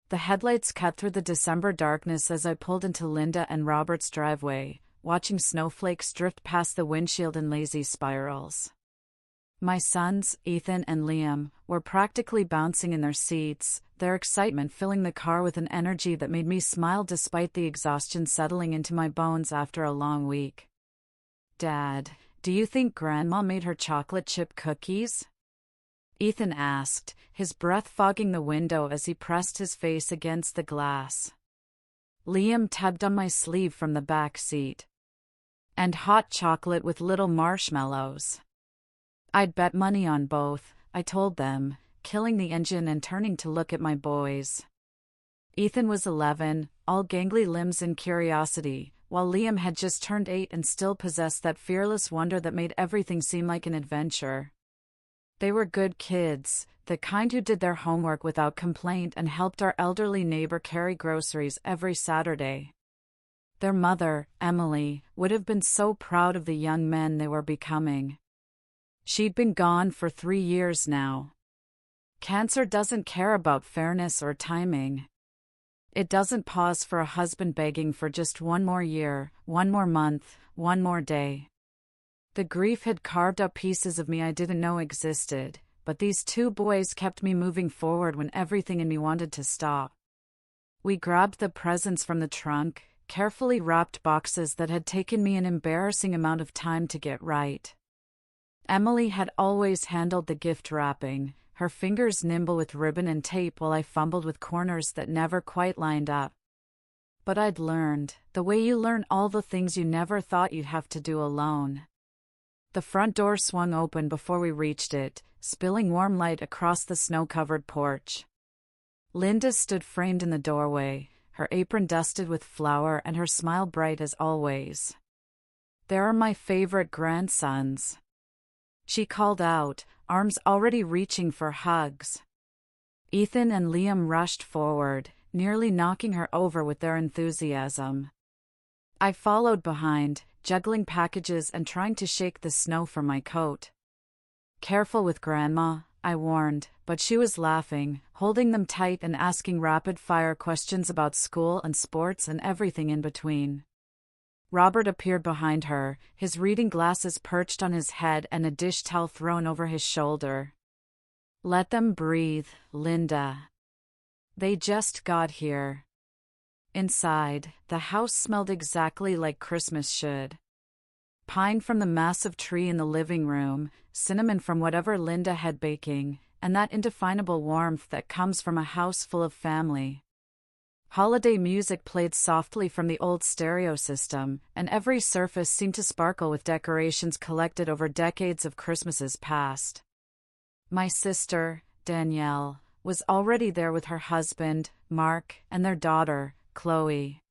The headlights cut through the December darkness as I pulled into Linda and Robert's driveway, watching snowflakes drift past the windshield in lazy spirals. My sons, Ethan and Liam, were practically bouncing in their seats, their excitement filling the car with an energy that made me smile despite the exhaustion settling into my bones after a long week. "Dad, do you think Grandma made her chocolate chip cookies?" Ethan asked, his breath fogging the window as he pressed his face against the glass. Liam tugged on my sleeve from the back seat. "And hot chocolate with little marshmallows." "I'd bet money on both," I told them, killing the engine and turning to look at my boys. Ethan was 11, all gangly limbs and curiosity, while Liam had just turned 8 and still possessed that fearless wonder that made everything seem like an adventure. They were good kids, the kind who did their homework without complaint and helped our elderly neighbor carry groceries every Saturday. Their mother, Emily, would have been so proud of the young men they were becoming. She'd been gone for 3 years now. Cancer doesn't care about fairness or timing. It doesn't pause for a husband begging for just one more year, one more month, one more day. The grief had carved up pieces of me I didn't know existed, but these 2 boys kept me moving forward when everything in me wanted to stop. We grabbed the presents from the trunk, carefully wrapped boxes that had taken me an embarrassing amount of time to get right. Emily had always handled the gift wrapping, her fingers nimble with ribbon and tape while I fumbled with corners that never quite lined up. But I'd learned, the way you learn all the things you never thought you'd have to do alone. The front door swung open before we reached it, spilling warm light across the snow-covered porch. Linda stood framed in the doorway, her apron dusted with flour and her smile bright as always. "There are my favorite grandsons," she called out, arms already reaching for hugs. Ethan and Liam rushed forward, nearly knocking her over with their enthusiasm. I followed behind, juggling packages and trying to shake the snow from my coat. "Careful with Grandma," I warned, but she was laughing, holding them tight and asking rapid-fire questions about school and sports and everything in between. Robert appeared behind her, his reading glasses perched on his head and a dish towel thrown over his shoulder. "Let them breathe, Linda. They just got here." Inside, the house smelled exactly like Christmas should. Pine from the massive tree in the living room, cinnamon from whatever Linda had baking, and that indefinable warmth that comes from a house full of family. Holiday music played softly from the old stereo system, and every surface seemed to sparkle with decorations collected over decades of Christmases past. My sister, Danielle, was already there with her husband, Mark, and their daughter, Chloe.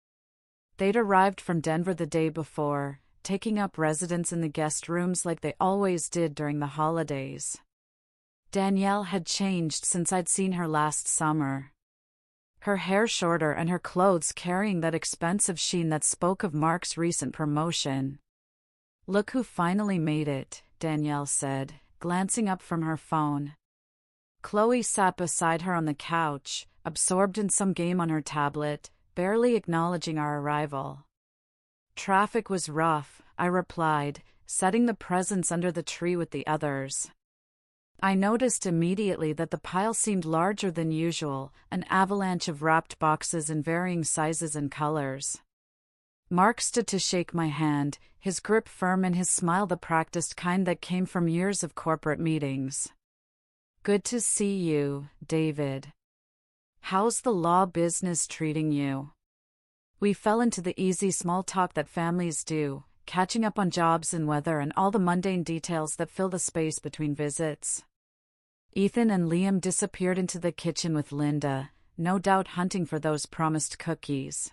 They'd arrived from Denver the day before, taking up residence in the guest rooms like they always did during the holidays. Danielle had changed since I'd seen her last summer. Her hair shorter and her clothes carrying that expensive sheen that spoke of Mark's recent promotion. "Look who finally made it," Danielle said, glancing up from her phone. Chloe sat beside her on the couch, absorbed in some game on her tablet, barely acknowledging our arrival. "Traffic was rough," I replied, setting the presents under the tree with the others. I noticed immediately that the pile seemed larger than usual, an avalanche of wrapped boxes in varying sizes and colors. Mark stood to shake my hand, his grip firm and his smile the practiced kind that came from years of corporate meetings. "Good to see you, David. How's the law business treating you?" We fell into the easy small talk that families do, catching up on jobs and weather and all the mundane details that fill the space between visits. Ethan and Liam disappeared into the kitchen with Linda, no doubt hunting for those promised cookies.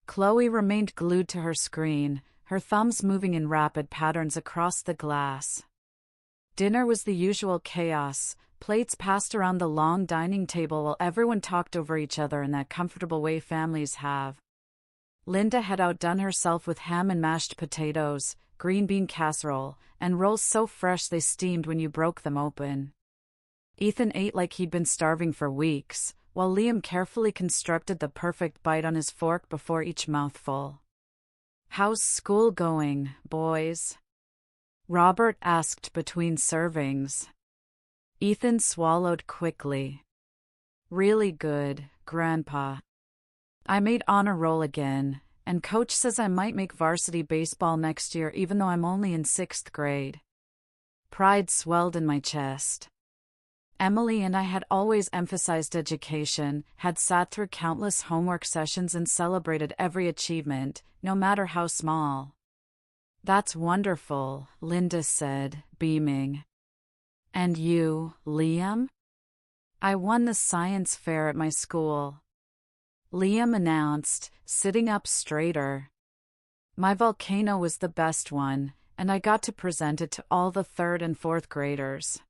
Chloe remained glued to her screen, her thumbs moving in rapid patterns across the glass. Dinner was the usual chaos, plates passed around the long dining table while everyone talked over each other in that comfortable way families have. Linda had outdone herself with ham and mashed potatoes, green bean casserole, and rolls so fresh they steamed when you broke them open. Ethan ate like he'd been starving for weeks, while Liam carefully constructed the perfect bite on his fork before each mouthful. "How's school going, boys?" Robert asked between servings. Ethan swallowed quickly. "Really good, Grandpa. I made honor roll again, and Coach says I might make varsity baseball next year even though I'm only in 6th grade. Pride swelled in my chest. Emily and I had always emphasized education, had sat through countless homework sessions and celebrated every achievement, no matter how small. "That's wonderful," Linda said, beaming. "And you, Liam?" "I won the science fair at my school," Liam announced, sitting up straighter. "My volcano was the best one, and I got to present it to all the 3rd and 4th graders."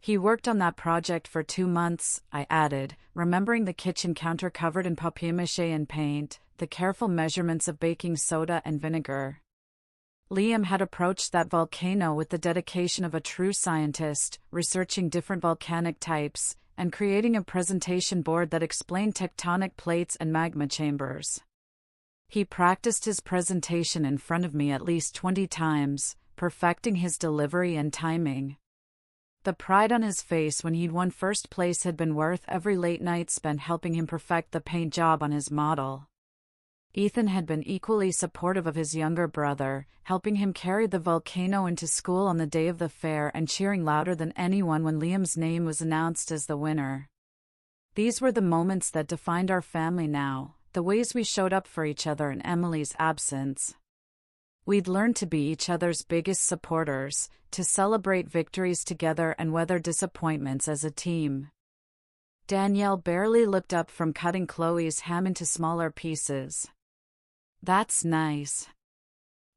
"He worked on that project for 2 months, I added, remembering the kitchen counter covered in papier-mâché and paint, the careful measurements of baking soda and vinegar. Liam had approached that volcano with the dedication of a true scientist, researching different volcanic types, and creating a presentation board that explained tectonic plates and magma chambers. He practiced his presentation in front of me at least 20 times, perfecting his delivery and timing. The pride on his face when he'd won first place had been worth every late night spent helping him perfect the paint job on his model. Ethan had been equally supportive of his younger brother, helping him carry the volcano into school on the day of the fair and cheering louder than anyone when Liam's name was announced as the winner. These were the moments that defined our family now, the ways we showed up for each other in Emily's absence. We'd learned to be each other's biggest supporters, to celebrate victories together and weather disappointments as a team. Danielle barely looked up from cutting Chloe's ham into smaller pieces. "That's nice.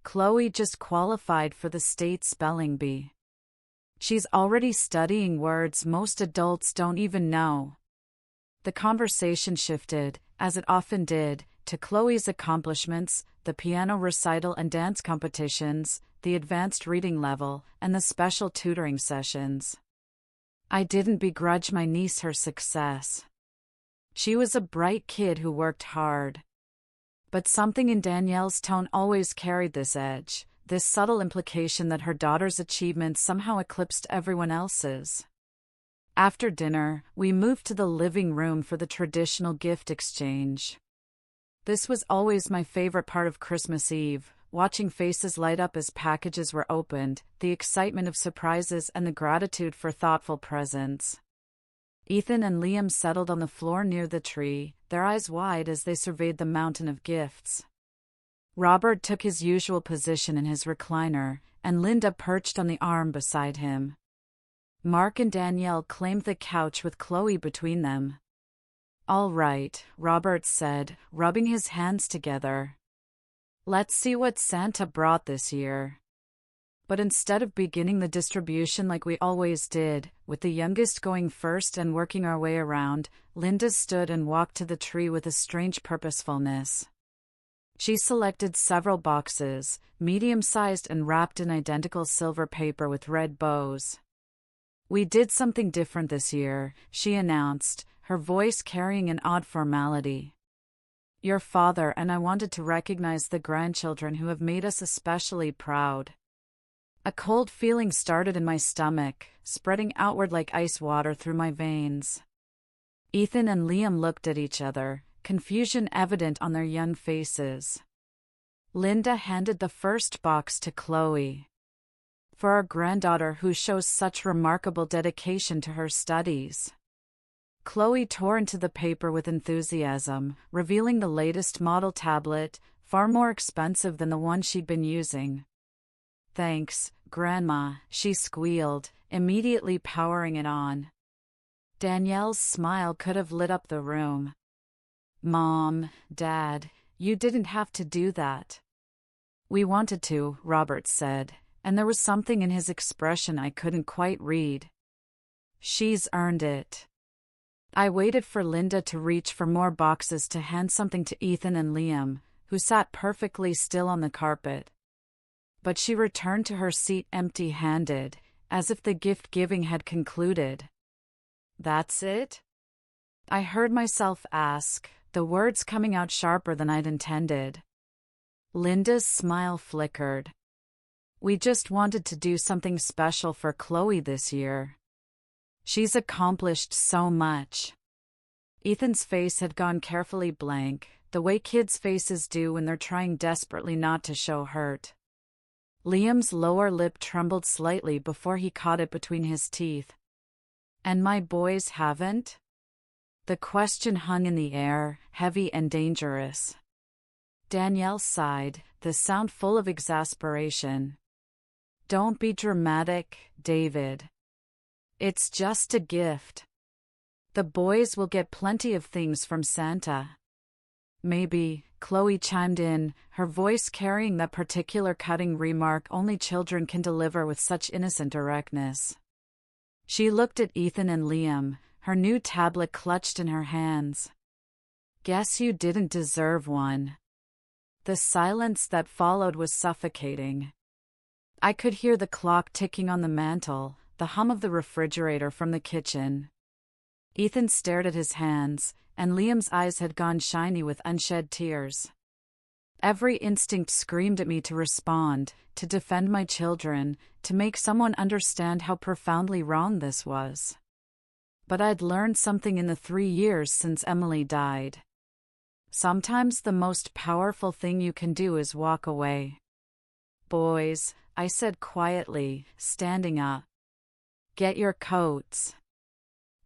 Chloe just qualified for the state spelling bee. She's already studying words most adults don't even know." The conversation shifted, as it often did, to Chloe's accomplishments, the piano recital and dance competitions, the advanced reading level, and the special tutoring sessions. I didn't begrudge my niece her success. She was a bright kid who worked hard. But something in Danielle's tone always carried this edge, this subtle implication that her daughter's achievements somehow eclipsed everyone else's. After dinner, we moved to the living room for the traditional gift exchange. This was always my favorite part of Christmas Eve, watching faces light up as packages were opened, the excitement of surprises and the gratitude for thoughtful presents. Ethan and Liam settled on the floor near the tree, their eyes wide as they surveyed the mountain of gifts. Robert took his usual position in his recliner, and Linda perched on the arm beside him. Mark and Danielle claimed the couch with Chloe between them. "All right," Robert said, rubbing his hands together. "Let's see what Santa brought this year." But instead of beginning the distribution like we always did, with the youngest going first and working our way around, Linda stood and walked to the tree with a strange purposefulness. She selected several boxes, medium-sized and wrapped in identical silver paper with red bows. "We did something different this year," she announced, her voice carrying an odd formality. "Your father and I wanted to recognize the grandchildren who have made us especially proud." A cold feeling started in my stomach, spreading outward like ice water through my veins. Ethan and Liam looked at each other, confusion evident on their young faces. Linda handed the first box to Chloe. "For our granddaughter who shows such remarkable dedication to her studies." Chloe tore into the paper with enthusiasm, revealing the latest model tablet, far more expensive than the one she'd been using. "Thanks, Grandma," she squealed, immediately powering it on. Danielle's smile could have lit up the room. "Mom, Dad, you didn't have to do that." "We wanted to," Robert said, and there was something in his expression I couldn't quite read. "She's earned it." I waited for Linda to reach for more boxes to hand something to Ethan and Liam, who sat perfectly still on the carpet. But she returned to her seat empty-handed, as if the gift-giving had concluded. "That's it?" I heard myself ask, the words coming out sharper than I'd intended. Linda's smile flickered. We just wanted to do something special for Chloe this year. She's accomplished so much. Ethan's face had gone carefully blank, the way kids' faces do when they're trying desperately not to show hurt. Liam's lower lip trembled slightly before he caught it between his teeth. And my boys haven't? The question hung in the air, heavy and dangerous. Danielle sighed, the sound full of exasperation. Don't be dramatic, David. It's just a gift. The boys will get plenty of things from Santa. Maybe, Chloe chimed in, her voice carrying that particular cutting remark only children can deliver with such innocent directness. She looked at Ethan and Liam, her new tablet clutched in her hands. Guess you didn't deserve one. The silence that followed was suffocating. I could hear the clock ticking on the mantel, the hum of the refrigerator from the kitchen. Ethan stared at his hands, and Liam's eyes had gone shiny with unshed tears. Every instinct screamed at me to respond, to defend my children, to make someone understand how profoundly wrong this was. But I'd learned something in the 3 years since Emily died. Sometimes the most powerful thing you can do is walk away. Boys, I said quietly, standing up. Get your coats.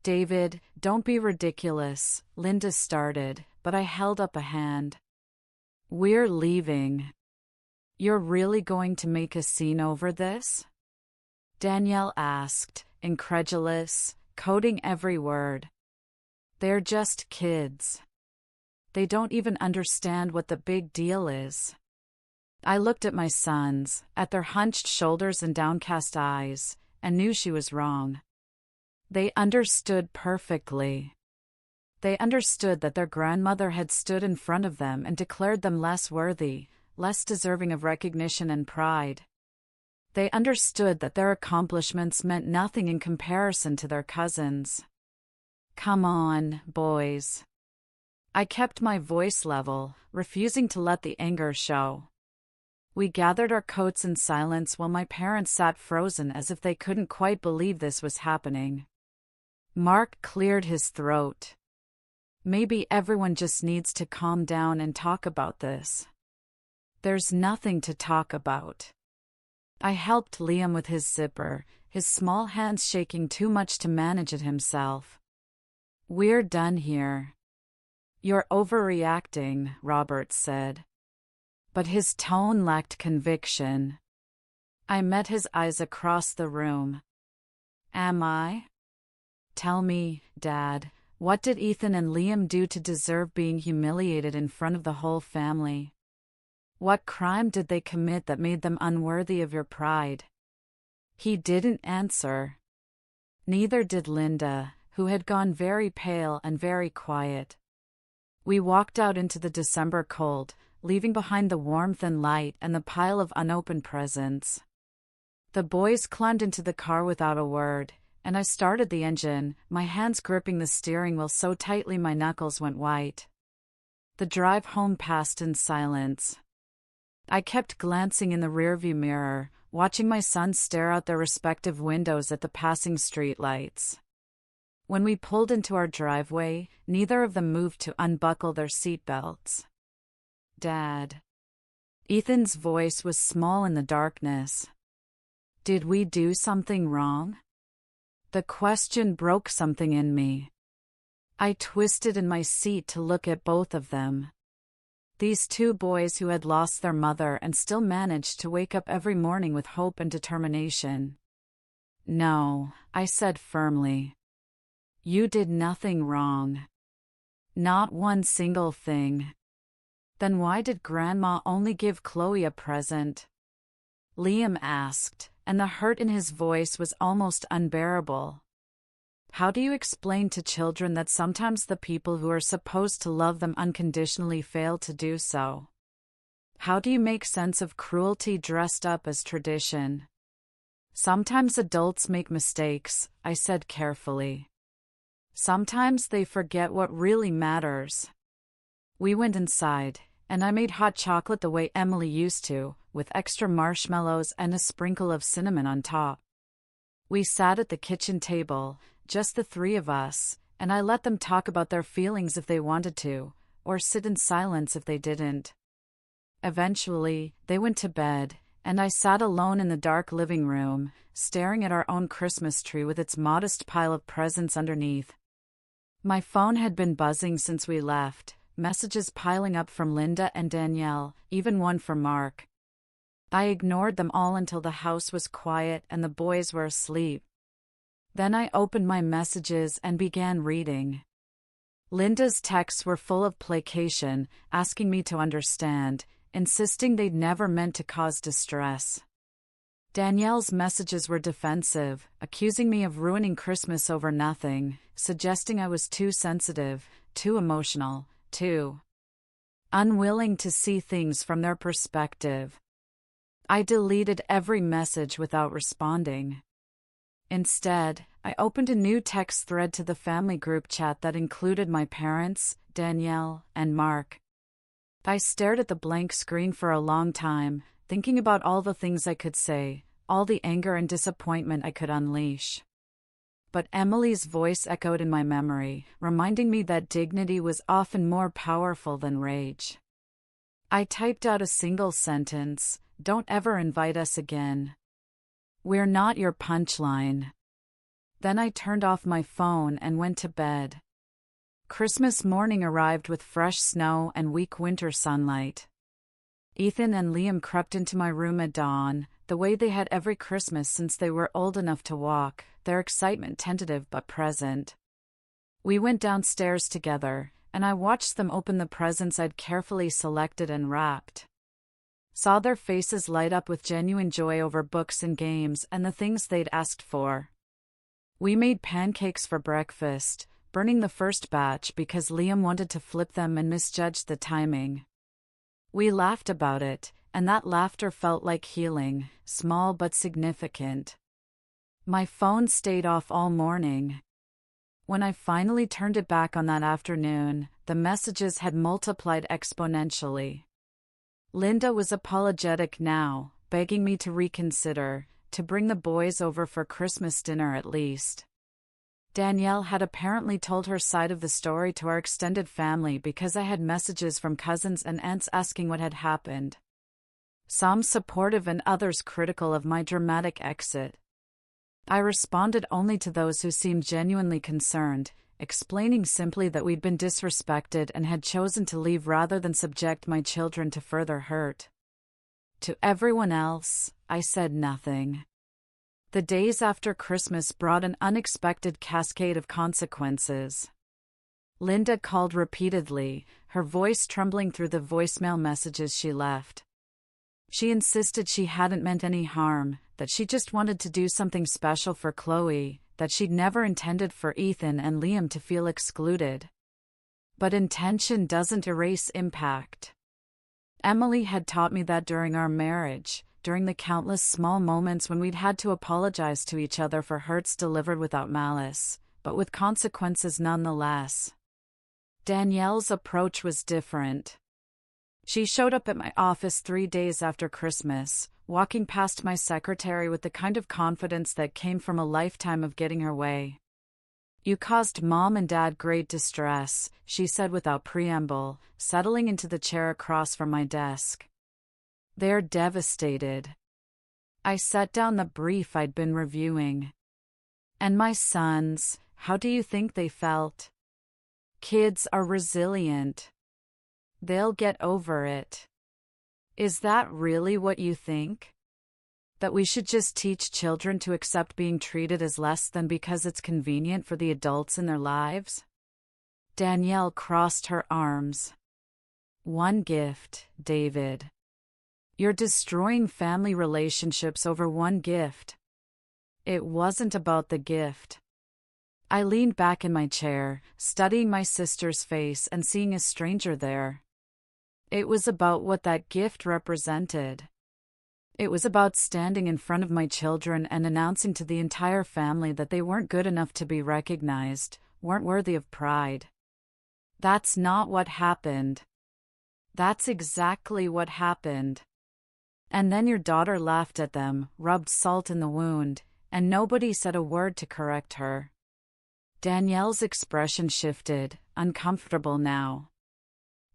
David, don't be ridiculous, Linda started, but I held up a hand. We're leaving. You're really going to make a scene over this? Danielle asked, incredulous, coding every word. They're just kids. They don't even understand what the big deal is. I looked at my sons, at their hunched shoulders and downcast eyes, and knew she was wrong. They understood perfectly. They understood that their grandmother had stood in front of them and declared them less worthy, less deserving of recognition and pride. They understood that their accomplishments meant nothing in comparison to their cousins. Come on, boys. I kept my voice level, refusing to let the anger show. We gathered our coats in silence while my parents sat frozen as if they couldn't quite believe this was happening. Mark cleared his throat. Maybe everyone just needs to calm down and talk about this. There's nothing to talk about. I helped Liam with his zipper, his small hands shaking too much to manage it himself. We're done here. You're overreacting, Robert said. But his tone lacked conviction. I met his eyes across the room. Am I? Tell me, Dad, what did Ethan and Liam do to deserve being humiliated in front of the whole family? What crime did they commit that made them unworthy of your pride? He didn't answer. Neither did Linda, who had gone very pale and very quiet. We walked out into the December cold, leaving behind the warmth and light and the pile of unopened presents. The boys climbed into the car without a word, and I started the engine, my hands gripping the steering wheel so tightly my knuckles went white. The drive home passed in silence. I kept glancing in the rearview mirror, watching my sons stare out their respective windows at the passing streetlights. When we pulled into our driveway, neither of them moved to unbuckle their seatbelts. Dad. Ethan's voice was small in the darkness. Did we do something wrong? The question broke something in me. I twisted in my seat to look at both of them. These two boys who had lost their mother and still managed to wake up every morning with hope and determination. No, I said firmly. You did nothing wrong. Not one single thing. Then why did Grandma only give Chloe a present? Liam asked, and the hurt in his voice was almost unbearable. How do you explain to children that sometimes the people who are supposed to love them unconditionally fail to do so? How do you make sense of cruelty dressed up as tradition? Sometimes adults make mistakes, I said carefully. Sometimes they forget what really matters. We went inside, and I made hot chocolate the way Emily used to, with extra marshmallows and a sprinkle of cinnamon on top. We sat at the kitchen table, just the three of us, and I let them talk about their feelings if they wanted to, or sit in silence if they didn't. Eventually, they went to bed, and I sat alone in the dark living room, staring at our own Christmas tree with its modest pile of presents underneath. My phone had been buzzing since we left, messages piling up from Linda and Danielle, even one from Mark. I ignored them all until the house was quiet and the boys were asleep. Then I opened my messages and began reading. Linda's texts were full of placation, asking me to understand, insisting they'd never meant to cause distress. Danielle's messages were defensive, accusing me of ruining Christmas over nothing, suggesting I was too sensitive, too emotional, too unwilling to see things from their perspective. I deleted every message without responding. Instead, I opened a new text thread to the family group chat that included my parents, Danielle, and Mark. I stared at the blank screen for a long time, thinking about all the things I could say, all the anger and disappointment I could unleash. But Emily's voice echoed in my memory, reminding me that dignity was often more powerful than rage. I typed out a single sentence: "Don't ever invite us again. We're not your punchline." Then I turned off my phone and went to bed. Christmas morning arrived with fresh snow and weak winter sunlight. Ethan and Liam crept into my room at dawn, the way they had every Christmas since they were old enough to walk, their excitement tentative but present. We went downstairs together, and I watched them open the presents I'd carefully selected and wrapped. Saw their faces light up with genuine joy over books and games and the things they'd asked for. We made pancakes for breakfast, burning the first batch because Liam wanted to flip them and misjudged the timing. We laughed about it, and that laughter felt like healing, small but significant. My phone stayed off all morning. When I finally turned it back on that afternoon, the messages had multiplied exponentially. Linda was apologetic now, begging me to reconsider, to bring the boys over for Christmas dinner at least. Danielle had apparently told her side of the story to our extended family because I had messages from cousins and aunts asking what had happened. Some supportive and others critical of my dramatic exit. I responded only to those who seemed genuinely concerned, explaining simply that we'd been disrespected and had chosen to leave rather than subject my children to further hurt. To everyone else, I said nothing. The days after Christmas brought an unexpected cascade of consequences. Linda called repeatedly, her voice trembling through the voicemail messages she left. She insisted she hadn't meant any harm, that she just wanted to do something special for Chloe, that she'd never intended for Ethan and Liam to feel excluded. But intention doesn't erase impact. Emily had taught me that during our marriage, during the countless small moments when we'd had to apologize to each other for hurts delivered without malice, but with consequences nonetheless. Danielle's approach was different. She showed up at my office 3 days after Christmas, walking past my secretary with the kind of confidence that came from a lifetime of getting her way. "You caused Mom and Dad great distress," she said without preamble, settling into the chair across from my desk. "They're devastated." I set down the brief I'd been reviewing. "And my sons, how do you think they felt?" "Kids are resilient. They'll get over it." "Is that really what you think? That we should just teach children to accept being treated as less than because it's convenient for the adults in their lives?" Danielle crossed her arms. "One gift, David. You're destroying family relationships over one gift." It wasn't about the gift. I leaned back in my chair, studying my sister's face and seeing a stranger there. It was about what that gift represented. It was about standing in front of my children and announcing to the entire family that they weren't good enough to be recognized, weren't worthy of pride. That's not what happened. That's exactly what happened. And then your daughter laughed at them, rubbed salt in the wound, and nobody said a word to correct her. Danielle's expression shifted, uncomfortable now.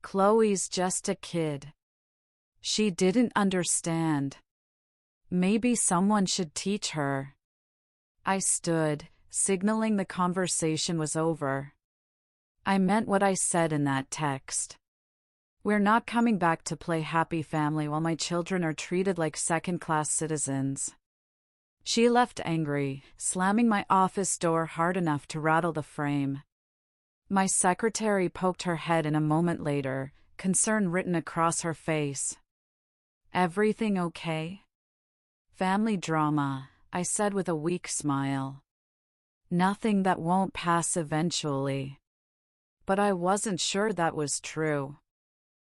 Chloe's just a kid. She didn't understand. Maybe someone should teach her. I stood, signaling the conversation was over. I meant what I said in that text. We're not coming back to play happy family while my children are treated like second-class citizens. She left angry, slamming my office door hard enough to rattle the frame. My secretary poked her head in a moment later, concern written across her face. Everything okay? Family drama, I said with a weak smile. Nothing that won't pass eventually. But I wasn't sure that was true.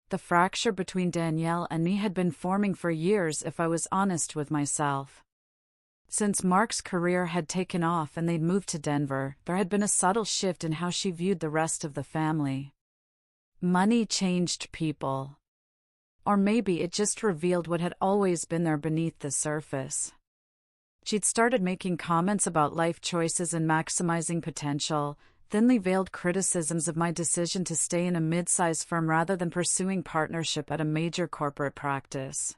The fracture between Danielle and me had been forming for years if I was honest with myself. Since Mark's career had taken off and they'd moved to Denver, there had been a subtle shift in how she viewed the rest of the family. Money changed people. Or maybe it just revealed what had always been there beneath the surface. She'd started making comments about life choices and maximizing potential, thinly veiled criticisms of my decision to stay in a mid-size firm rather than pursuing partnership at a major corporate practice.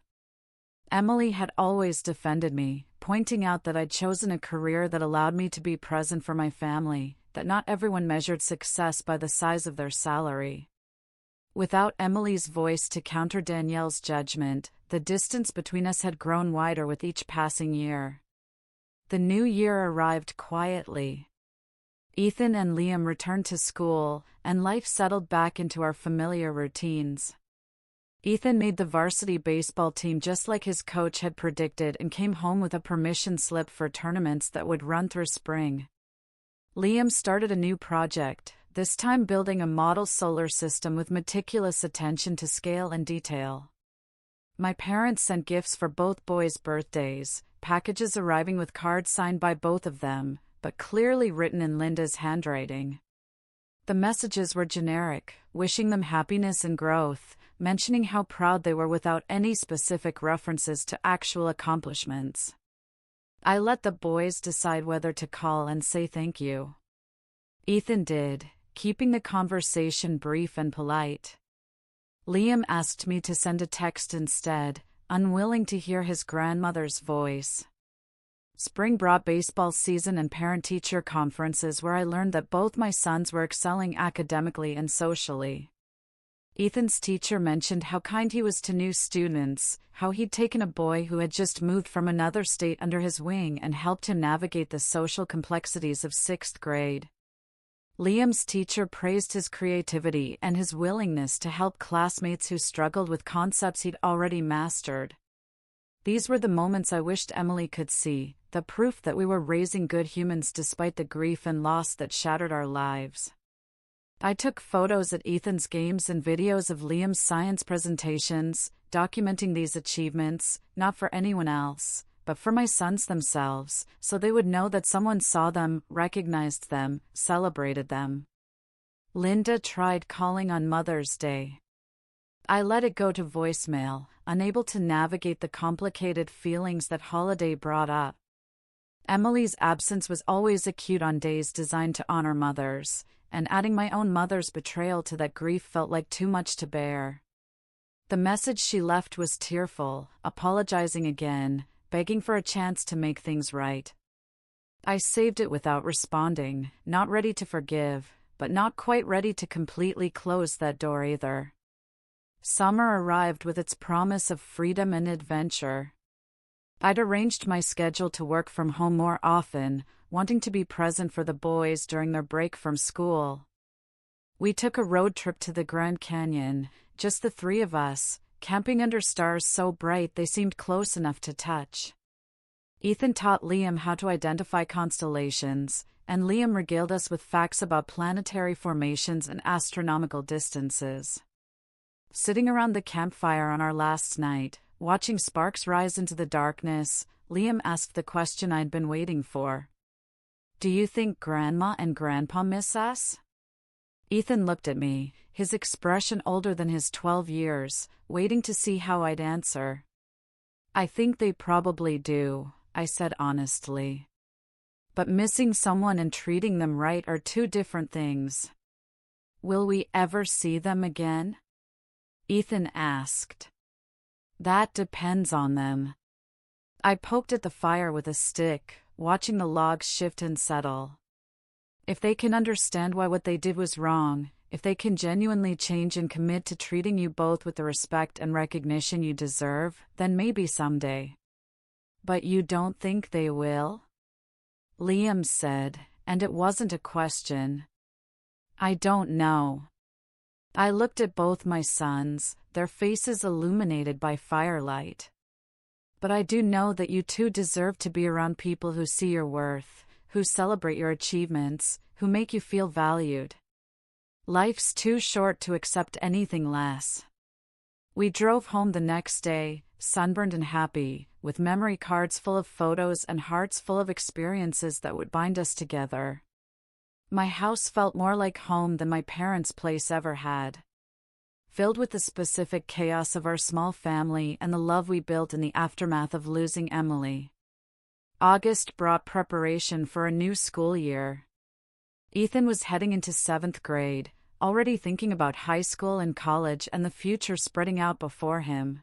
Emily had always defended me, pointing out that I'd chosen a career that allowed me to be present for my family, that not everyone measured success by the size of their salary. Without Emily's voice to counter Danielle's judgment, the distance between us had grown wider with each passing year. The new year arrived quietly. Ethan and Liam returned to school, and life settled back into our familiar routines. Ethan made the varsity baseball team just like his coach had predicted and came home with a permission slip for tournaments that would run through spring. Liam started a new project, this time building a model solar system with meticulous attention to scale and detail. My parents sent gifts for both boys' birthdays, packages arriving with cards signed by both of them, but clearly written in Linda's handwriting. The messages were generic, wishing them happiness and growth, mentioning how proud they were without any specific references to actual accomplishments. I let the boys decide whether to call and say thank you. Ethan did, keeping the conversation brief and polite. Liam asked me to send a text instead, unwilling to hear his grandmother's voice. Spring brought baseball season and parent-teacher conferences where I learned that both my sons were excelling academically and socially. Ethan's teacher mentioned how kind he was to new students, how he'd taken a boy who had just moved from another state under his wing and helped him navigate the social complexities of 6th grade. Liam's teacher praised his creativity and his willingness to help classmates who struggled with concepts he'd already mastered. These were the moments I wished Emily could see, the proof that we were raising good humans despite the grief and loss that shattered our lives. I took photos at Ethan's games and videos of Liam's science presentations, documenting these achievements, not for anyone else, but for my sons themselves, so they would know that someone saw them, recognized them, celebrated them. Linda tried calling on Mother's Day. I let it go to voicemail, unable to navigate the complicated feelings that holiday brought up. Emily's absence was always acute on days designed to honor mothers, and adding my own mother's betrayal to that grief felt like too much to bear. The message she left was tearful, apologizing again, begging for a chance to make things right. I saved it without responding, not ready to forgive, but not quite ready to completely close that door either. Summer arrived with its promise of freedom and adventure. I'd arranged my schedule to work from home more often, wanting to be present for the boys during their break from school. We took a road trip to the Grand Canyon, just the three of us, camping under stars so bright they seemed close enough to touch. Ethan taught Liam how to identify constellations, and Liam regaled us with facts about planetary formations and astronomical distances. Sitting around the campfire on our last night, watching sparks rise into the darkness, Liam asked the question I'd been waiting for. Do you think Grandma and Grandpa miss us? Ethan looked at me, his expression older than his 12 years, waiting to see how I'd answer. I think they probably do, I said honestly. But missing someone and treating them right are two different things. Will we ever see them again? Ethan asked. That depends on them. I poked at the fire with a stick, watching the logs shift and settle. If they can understand why what they did was wrong, if they can genuinely change and commit to treating you both with the respect and recognition you deserve, then maybe someday. But you don't think they will? Liam said, and it wasn't a question. I don't know. I looked at both my sons, their faces illuminated by firelight. But I do know that you two deserve to be around people who see your worth, who celebrate your achievements, who make you feel valued. Life's too short to accept anything less. We drove home the next day, sunburned and happy, with memory cards full of photos and hearts full of experiences that would bind us together. My house felt more like home than my parents' place ever had. Filled with the specific chaos of our small family and the love we built in the aftermath of losing Emily. August brought preparation for a new school year. Ethan was heading into 7th grade, already thinking about high school and college and the future spreading out before him.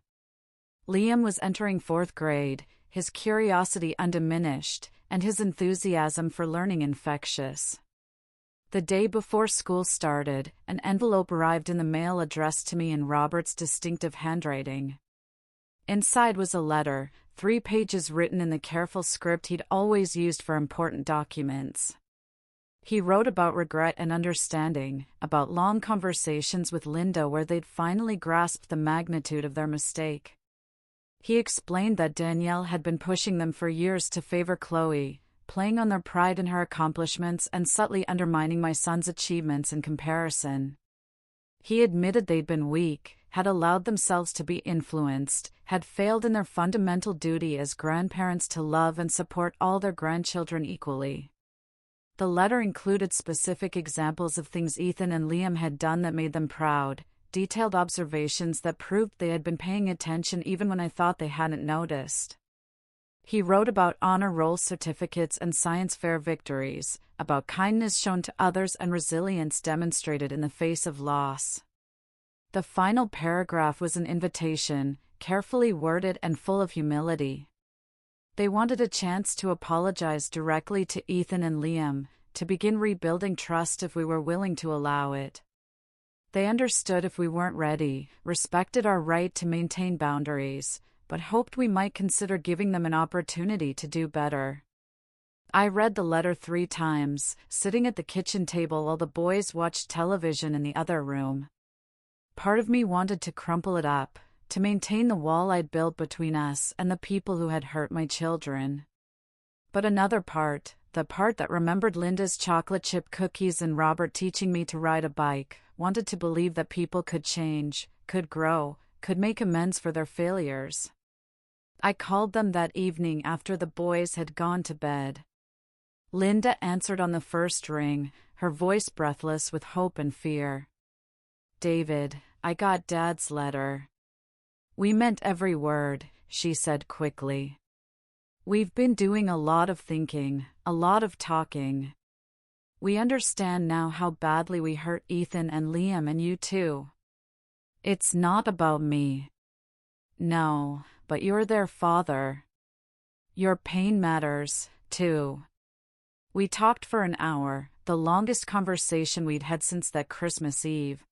Liam was entering 4th grade, his curiosity undiminished, and his enthusiasm for learning infectious. The day before school started, an envelope arrived in the mail addressed to me in Robert's distinctive handwriting. Inside was a letter, 3 pages written in the careful script he'd always used for important documents. He wrote about regret and understanding, about long conversations with Linda where they'd finally grasped the magnitude of their mistake. He explained that Danielle had been pushing them for years to favor Chloe, playing on their pride in her accomplishments and subtly undermining my son's achievements in comparison. He admitted they'd been weak, had allowed themselves to be influenced, had failed in their fundamental duty as grandparents to love and support all their grandchildren equally. The letter included specific examples of things Ethan and Liam had done that made them proud, detailed observations that proved they had been paying attention even when I thought they hadn't noticed. He wrote about honor roll certificates and science fair victories, about kindness shown to others and resilience demonstrated in the face of loss. The final paragraph was an invitation, carefully worded and full of humility. They wanted a chance to apologize directly to Ethan and Liam, to begin rebuilding trust if we were willing to allow it. They understood if we weren't ready, respected our right to maintain boundaries, but hoped we might consider giving them an opportunity to do better. I read the letter 3 times, sitting at the kitchen table while the boys watched television in the other room. Part of me wanted to crumple it up, to maintain the wall I'd built between us and the people who had hurt my children. But another part, the part that remembered Linda's chocolate chip cookies and Robert teaching me to ride a bike, wanted to believe that people could change, could grow, could make amends for their failures. I called them that evening after the boys had gone to bed. Linda answered on the first ring, her voice breathless with hope and fear. "David, I got Dad's letter." "We meant every word," she said quickly. "We've been doing a lot of thinking, a lot of talking. We understand now how badly we hurt Ethan and Liam and you too. It's not about me. No, but you're their father. Your pain matters, too." We talked for an hour, the longest conversation we'd had since that Christmas Eve.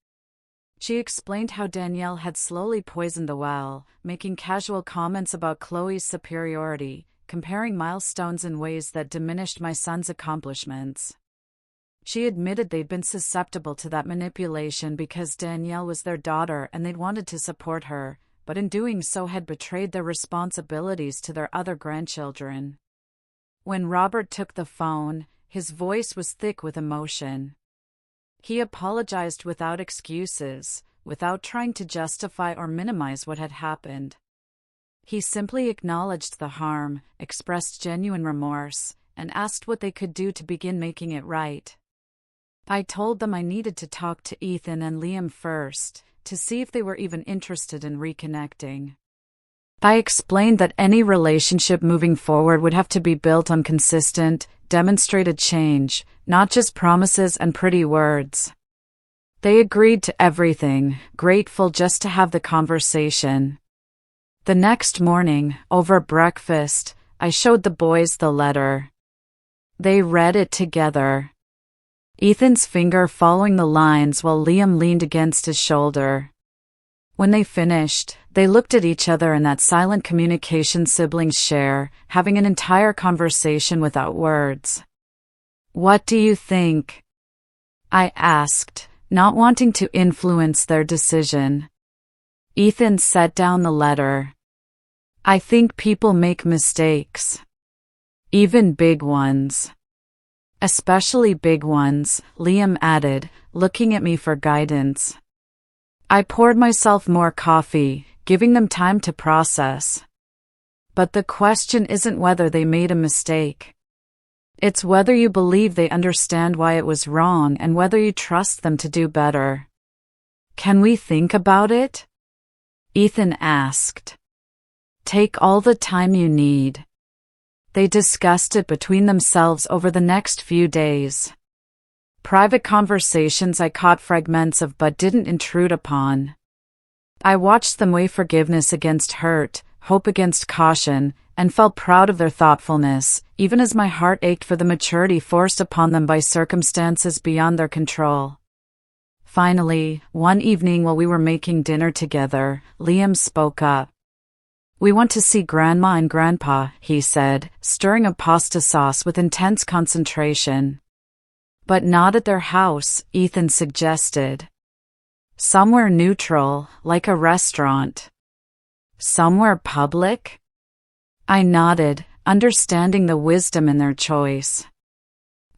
She explained how Danielle had slowly poisoned the well, making casual comments about Chloe's superiority, comparing milestones in ways that diminished my son's accomplishments. She admitted they'd been susceptible to that manipulation because Danielle was their daughter and they'd wanted to support her, but in doing so had betrayed their responsibilities to their other grandchildren. When Robert took the phone, his voice was thick with emotion. He apologized without excuses, without trying to justify or minimize what had happened. He simply acknowledged the harm, expressed genuine remorse, and asked what they could do to begin making it right. I told them I needed to talk to Ethan and Liam first, to see if they were even interested in reconnecting. I explained that any relationship moving forward would have to be built on consistent, demonstrated change, not just promises and pretty words. They agreed to everything, grateful just to have the conversation. The next morning, over breakfast, I showed the boys the letter. They read it together, Ethan's finger following the lines while Liam leaned against his shoulder. When they finished, they looked at each other in that silent communication siblings share, having an entire conversation without words. "What do you think?" I asked, not wanting to influence their decision. Ethan set down the letter. "I think people make mistakes. Even big ones. Especially big ones," Liam added, looking at me for guidance. I poured myself more coffee, giving them time to process. "But the question isn't whether they made a mistake. It's whether you believe they understand why it was wrong and whether you trust them to do better. Can we think about it?" Ethan asked. "Take all the time you need." They discussed it between themselves over the next few days. Private conversations I caught fragments of but didn't intrude upon. I watched them weigh forgiveness against hurt, hope against caution, and felt proud of their thoughtfulness, even as my heart ached for the maturity forced upon them by circumstances beyond their control. Finally, one evening while we were making dinner together, Liam spoke up. "We want to see Grandma and Grandpa," he said, stirring a pasta sauce with intense concentration. "But not at their house," Ethan suggested. "Somewhere neutral, like a restaurant." "Somewhere public?" I nodded, understanding the wisdom in their choice.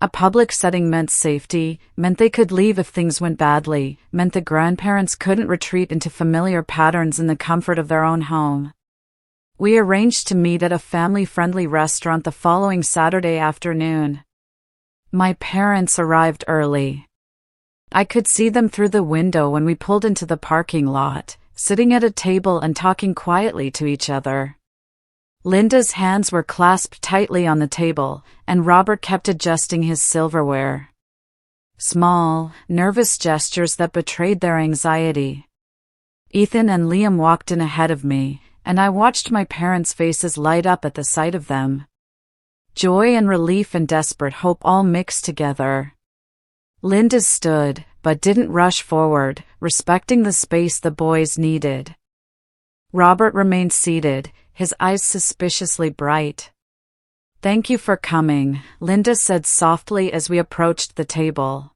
A public setting meant safety, meant they could leave if things went badly, meant the grandparents couldn't retreat into familiar patterns in the comfort of their own home. We arranged to meet at a family-friendly restaurant the following Saturday afternoon. My parents arrived early. I could see them through the window when we pulled into the parking lot, sitting at a table and talking quietly to each other. Linda's hands were clasped tightly on the table, and Robert kept adjusting his silverware. Small, nervous gestures that betrayed their anxiety. Ethan and Liam walked in ahead of me, and I watched my parents' faces light up at the sight of them. Joy and relief and desperate hope all mixed together. Linda stood, but didn't rush forward, respecting the space the boys needed. Robert remained seated, his eyes suspiciously bright. "Thank you for coming," Linda said softly as we approached the table.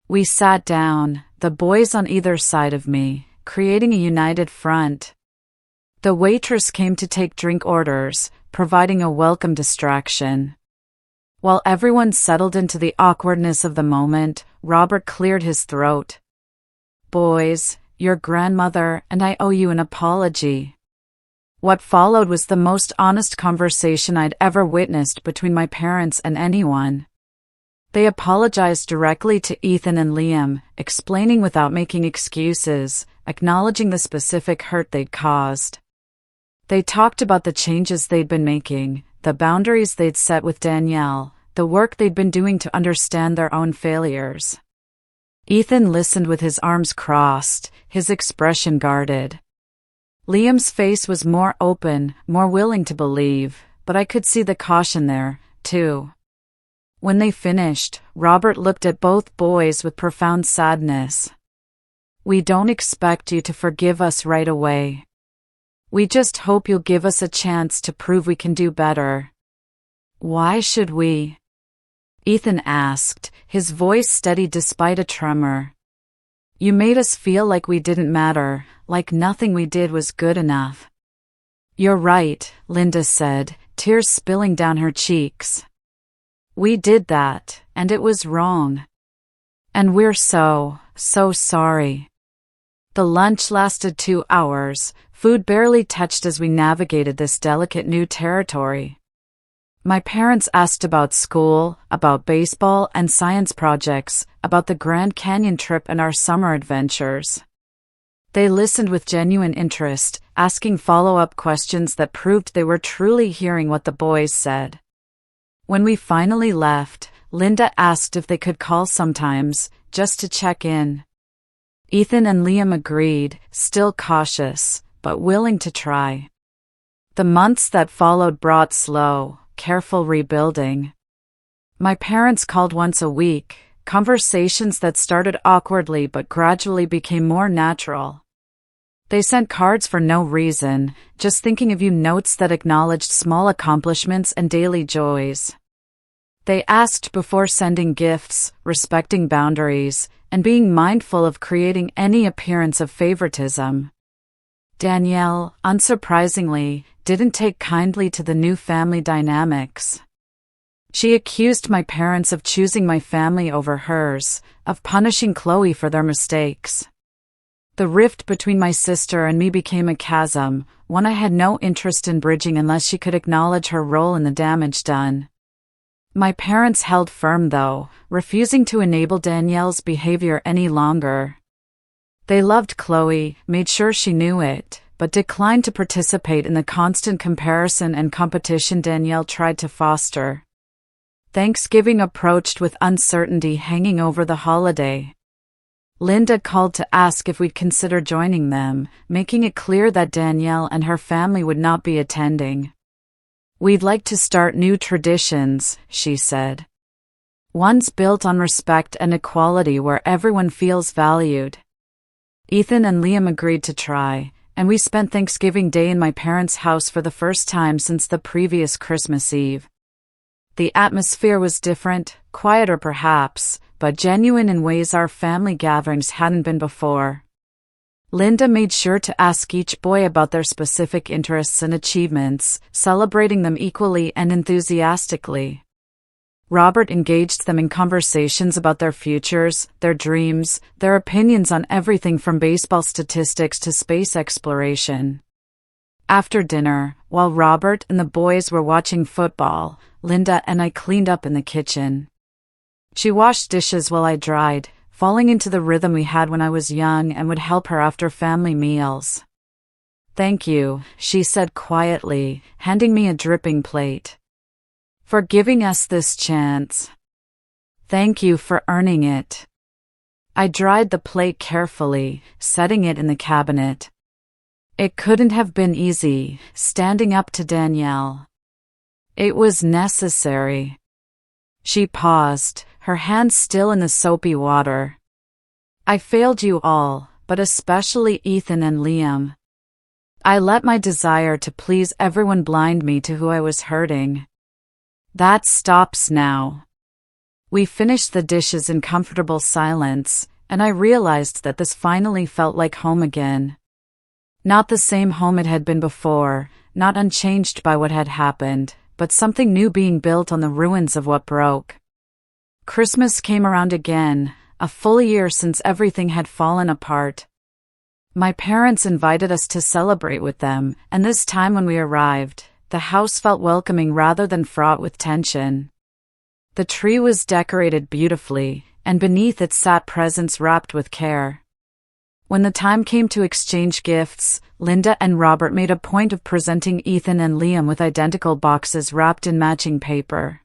We sat down, the boys on either side of me, creating a united front. The waitress came to take drink orders, providing a welcome distraction. While everyone settled into the awkwardness of the moment, Robert cleared his throat. "Boys, your grandmother and I owe you an apology." What followed was the most honest conversation I'd ever witnessed between my parents and anyone. They apologized directly to Ethan and Liam, explaining without making excuses, acknowledging the specific hurt they'd caused. They talked about the changes they'd been making, the boundaries they'd set with Danielle, the work they'd been doing to understand their own failures. Ethan listened with his arms crossed, his expression guarded. Liam's face was more open, more willing to believe, but I could see the caution there, too. When they finished, Robert looked at both boys with profound sadness. "We don't expect you to forgive us right away. We just hope you'll give us a chance to prove we can do better." "Why should we?" Ethan asked, his voice steady despite a tremor. "You made us feel like we didn't matter, like nothing we did was good enough." "You're right," Linda said, tears spilling down her cheeks. "We did that, and it was wrong. And we're so sorry." The lunch lasted 2 hours, food barely touched as we navigated this delicate new territory. My parents asked about school, about baseball and science projects, about the Grand Canyon trip and our summer adventures. They listened with genuine interest, asking follow-up questions that proved they were truly hearing what the boys said. When we finally left, Linda asked if they could call sometimes, just to check in. Ethan and Liam agreed, still cautious, but willing to try. The months that followed brought slow, careful rebuilding. My parents called once a week, conversations that started awkwardly but gradually became more natural. They sent cards for no reason, just thinking of you notes that acknowledged small accomplishments and daily joys. They asked before sending gifts, respecting boundaries, and being mindful of creating any appearance of favoritism. Danielle, unsurprisingly, didn't take kindly to the new family dynamics. She accused my parents of choosing my family over hers, of punishing Chloe for their mistakes. The rift between my sister and me became a chasm, one I had no interest in bridging unless she could acknowledge her role in the damage done. My parents held firm though, refusing to enable Danielle's behavior any longer. They loved Chloe, made sure she knew it, but declined to participate in the constant comparison and competition Danielle tried to foster. Thanksgiving approached with uncertainty hanging over the holiday. Linda called to ask if we'd consider joining them, making it clear that Danielle and her family would not be attending. "We'd like to start new traditions," she said. "Ones built on respect and equality where everyone feels valued." Ethan and Liam agreed to try, and we spent Thanksgiving Day in my parents' house for the first time since the previous Christmas Eve. The atmosphere was different, quieter perhaps, but genuine in ways our family gatherings hadn't been before. Linda made sure to ask each boy about their specific interests and achievements, celebrating them equally and enthusiastically. Robert engaged them in conversations about their futures, their dreams, their opinions on everything from baseball statistics to space exploration. After dinner, while Robert and the boys were watching football, Linda and I cleaned up in the kitchen. She washed dishes while I dried, falling into the rhythm we had when I was young and would help her after family meals. "Thank you," she said quietly, handing me a dripping plate. "For giving us this chance. Thank you for earning it." I dried the plate carefully, setting it in the cabinet. It couldn't have been easy, standing up to Danielle. It was necessary. She paused, her hands still in the soapy water. "I failed you all, but especially Ethan and Liam. I let my desire to please everyone blind me to who I was hurting. That stops now." We finished the dishes in comfortable silence, and I realized that this finally felt like home again. Not the same home it had been before, not unchanged by what had happened, but something new being built on the ruins of what broke. Christmas came around again, a full year since everything had fallen apart. My parents invited us to celebrate with them, and this time when we arrived, the house felt welcoming rather than fraught with tension. The tree was decorated beautifully, and beneath it sat presents wrapped with care. When the time came to exchange gifts, Linda and Robert made a point of presenting Ethan and Liam with identical boxes wrapped in matching paper.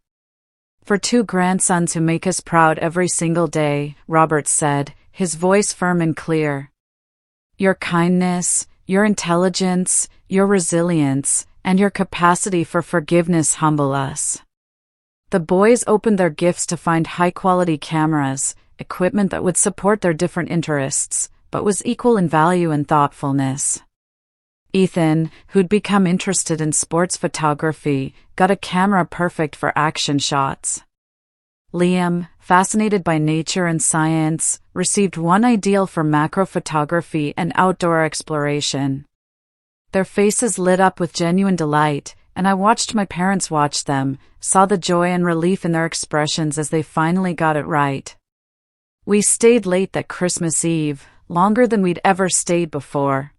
"For two grandsons who make us proud every single day," Robert said, his voice firm and clear. "Your kindness, your intelligence, your resilience, and your capacity for forgiveness humble us." The boys opened their gifts to find high-quality cameras, equipment that would support their different interests, but was equal in value and thoughtfulness. Ethan, who'd become interested in sports photography, got a camera perfect for action shots. Liam, fascinated by nature and science, received one ideal for macro photography and outdoor exploration. Their faces lit up with genuine delight, and I watched my parents watch them, saw the joy and relief in their expressions as they finally got it right. We stayed late that Christmas Eve, longer than we'd ever stayed before.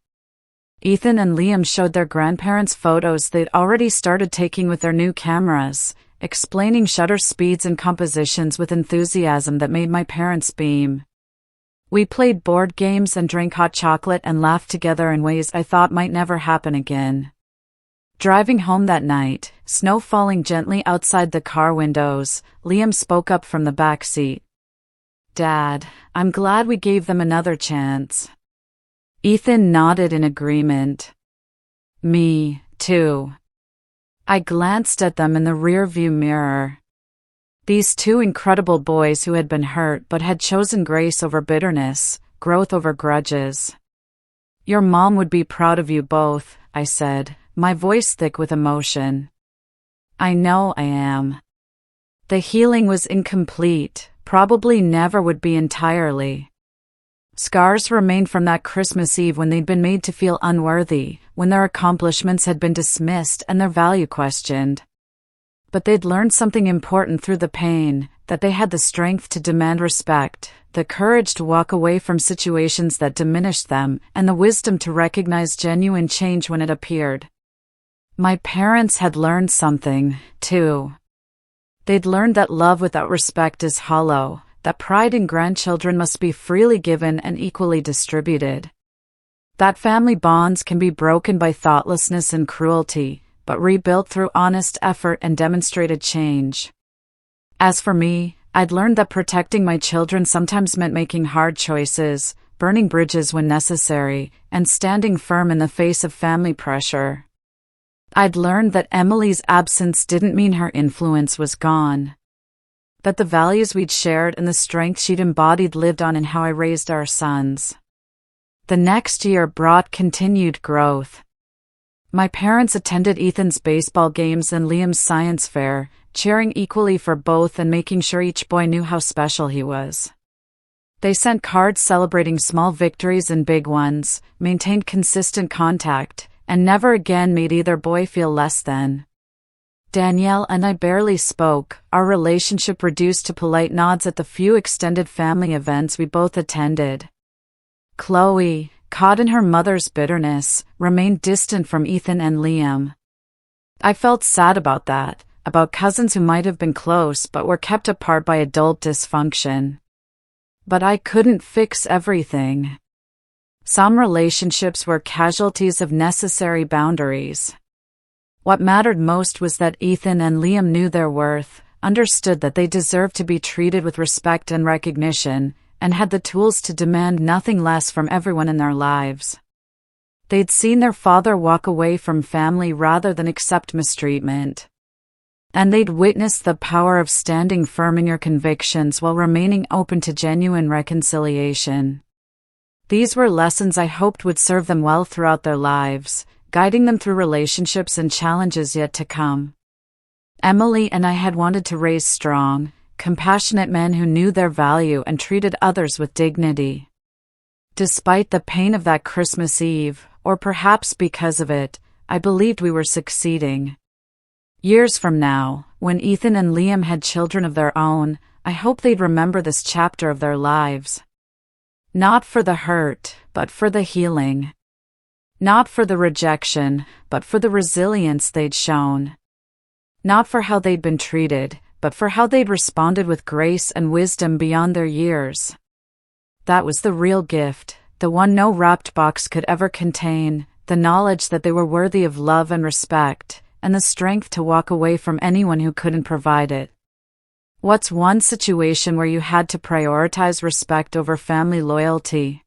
Ethan and Liam showed their grandparents photos they'd already started taking with their new cameras, explaining shutter speeds and compositions with enthusiasm that made my parents beam. We played board games and drank hot chocolate and laughed together in ways I thought might never happen again. Driving home that night, snow falling gently outside the car windows, Liam spoke up from the back seat. "Dad, I'm glad we gave them another chance." Ethan nodded in agreement. "Me, too." I glanced at them in the rearview mirror. These two incredible boys who had been hurt but had chosen grace over bitterness, growth over grudges. "Your mom would be proud of you both," I said, my voice thick with emotion. "I know I am." The healing was incomplete, probably never would be entirely. Scars remained from that Christmas Eve when they'd been made to feel unworthy, when their accomplishments had been dismissed and their value questioned. But they'd learned something important through the pain, that they had the strength to demand respect, the courage to walk away from situations that diminished them, and the wisdom to recognize genuine change when it appeared. My parents had learned something, too. They'd learned that love without respect is hollow, that pride in grandchildren must be freely given and equally distributed. That family bonds can be broken by thoughtlessness and cruelty, but rebuilt through honest effort and demonstrated change. As for me, I'd learned that protecting my children sometimes meant making hard choices, burning bridges when necessary, and standing firm in the face of family pressure. I'd learned that Emily's absence didn't mean her influence was gone. That the values we'd shared and the strength she'd embodied lived on in how I raised our sons. The next year brought continued growth. My parents attended Ethan's baseball games and Liam's science fair, cheering equally for both and making sure each boy knew how special he was. They sent cards celebrating small victories and big ones, maintained consistent contact, and never again made either boy feel less than. Danielle and I barely spoke, our relationship reduced to polite nods at the few extended family events we both attended. Chloe, caught in her mother's bitterness, remained distant from Ethan and Liam. I felt sad about that, about cousins who might have been close but were kept apart by adult dysfunction. But I couldn't fix everything. Some relationships were casualties of necessary boundaries. What mattered most was that Ethan and Liam knew their worth, understood that they deserved to be treated with respect and recognition, and had the tools to demand nothing less from everyone in their lives. They'd seen their father walk away from family rather than accept mistreatment. And they'd witnessed the power of standing firm in your convictions while remaining open to genuine reconciliation. These were lessons I hoped would serve them well throughout their lives, guiding them through relationships and challenges yet to come. Emily and I had wanted to raise strong, compassionate men who knew their value and treated others with dignity. Despite the pain of that Christmas Eve, or perhaps because of it, I believed we were succeeding. Years from now, when Ethan and Liam had children of their own, I hope they'd remember this chapter of their lives. Not for the hurt, but for the healing. Not for the rejection, but for the resilience they'd shown. Not for how they'd been treated, but for how they'd responded with grace and wisdom beyond their years. That was the real gift, the one no wrapped box could ever contain, the knowledge that they were worthy of love and respect, and the strength to walk away from anyone who couldn't provide it. What's one situation where you had to prioritize respect over family loyalty?